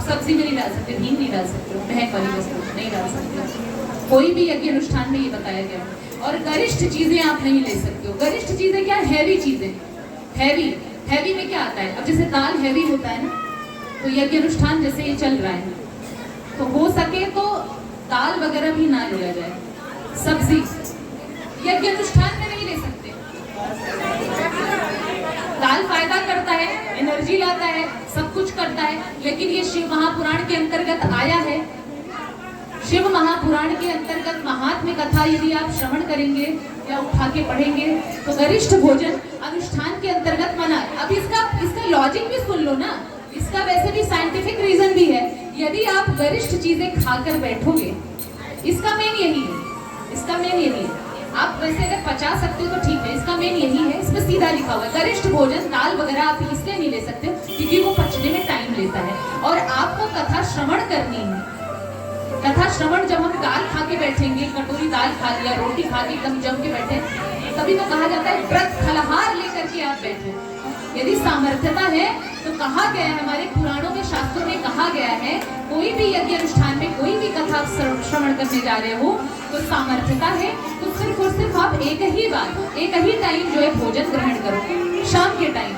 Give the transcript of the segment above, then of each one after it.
सब्जी में नहीं डाल सकते, हींग नहीं डाल सकते, महक वाली वस्तु नहीं डाल सकते। कोई भी यज्ञ अनुष्ठान में ये बताया गया। और गरिष्ठ चीजें आप नहीं ले सकते हो। गरिष्ठ चीजें क्या? हैवी चीजें। हैवी में क्या आता है? अब जैसे दाल हैवी होता है ना, तो यज्ञ अनुष्ठान जैसे ये चल रहा है, तो हो सके तो दाल वगैरह भी ना लिया जाए। सब्जी यज्ञ अनुष्ठान में नहीं ले सकते। दाल फायदा करता है, एनर्जी लाता है, सब कुछ करता है, लेकिन ये शिव महापुराण के अंतर्गत आया है। शिव महापुराण के अंतर्गत महात्म्य कथा यदि आप श्रवण करेंगे या उठा के पढ़ेंगे तो गरिष्ठ भोजन अनुष्ठान के अंतर्गत मना है। अब इसका लॉजिक भी सुन लो ना, इसका वैसे भी साइंटिफिक रीजन भी है। यदि आप गरिष्ठ चीजें खाकर बैठोगे, इसका मेन यही है। आप वैसे अगर पचा सकते हो तो ठीक है, इसका मेन यही है। इसमें सीधा लिखा हुआ है गरिष्ठ भोजन। दाल वगैरह आप इसलिए नहीं ले सकते क्योंकि वो पचने में टाइम लेता है और आपको कथा श्रवण करनी है। कथा श्रवण जब हम दाल खा के बैठेंगे, कटोरी दाल खा लिया, रोटी खा के एकदम जम के बैठे, तभी तो कहा जाता है व्रत फलाहार लेकर के आप बैठे। यदि सामर्थ्यता है तो कहा गया है, हमारे पुराणों में, शास्त्रों में कहा गया है, कोई भी यज्ञ अनुष्ठान में कोई भी कथा श्रवण करने जा रहे हो तो सामर्थ्यता है तो सिर्फ और सिर्फ आप एक ही टाइम जो है भोजन ग्रहण करो। शाम के टाइम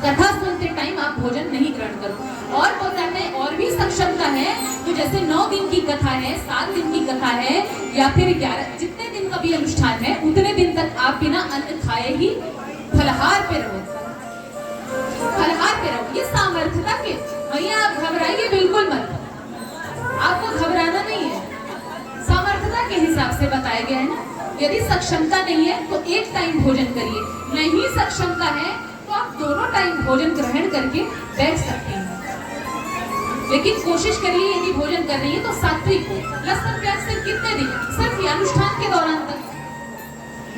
कथा सुनते टाइम आप भोजन नहीं ग्रहण करो। और वो करने और भी सक्षमता है तो जैसे 9 दिन की कथा है, 7 दिन की कथा है, या फिर 11, जितने दिन का भी अनुष्ठान है उतने दिन तक आप बिना अन्न खाए ही फलाहार पे रहो। ये सामर्थ्यता के भैया, आप घबराइए बिल्कुल मत, आपको घबराना नहीं है। सामर्थ्यता के हिसाब से बताया गया है ना। यदि सक्षमता नहीं है तो एक टाइम भोजन करिए, नहीं सक्षमता है तो आप दोनों टाइम भोजन ग्रहण करके बैठ सकते हैं। लेकिन कोशिश करिए यदि भोजन कर रही है तो सात्विक हो। लहसुन प्याज सिर्फ कितने दिन? सिर्फ ये अनुष्ठान के दौरान तक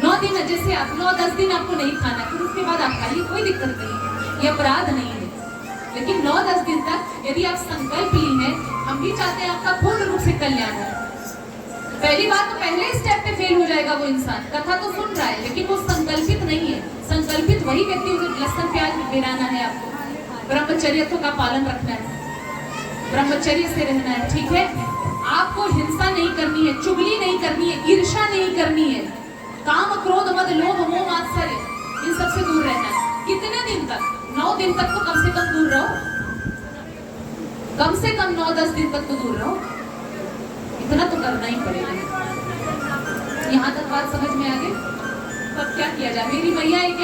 9 दिन, जैसे आप 9-10 दिन आपको नहीं खाना, फिर उसके बाद आप खाइए, कोई दिक्कत नहीं, ये अपराध नहीं है। लेकिन 9-10 दिन तक यदि आप संकल्प ली है, हम भी चाहते हैं आपका पूर्ण रूप से कल्याण हो। पहली बात तो पहले स्टेप पे फेल हो जाएगा वो इंसान। कथा तो सुन रहा है लेकिन वो संकल्पित नहीं है। संकल्पित वही व्यक्ति, लहसुन प्याज गिराना है, आपको ब्रह्मचर्य का पालन रखना है, ब्रह्मचर्य से रहना है, ठीक है। आपको हिंसा नहीं करनी है, चुगली नहीं करनी है, ईर्ष्या नहीं करनी है, काम क्रोध मद लोभ मोह मात्सर्य इन सबसे दूर रहना है। कितने दिन तक? 9 दिन तक तो कम से कम दूर रहो, कम से कम 9-10 दिन तक तो दूर रहो, इतना तो करना ही पड़ेगा। यहाँ तक बात समझ में आ गई? अब क्या किया जाए? मेरी मैया है क्या?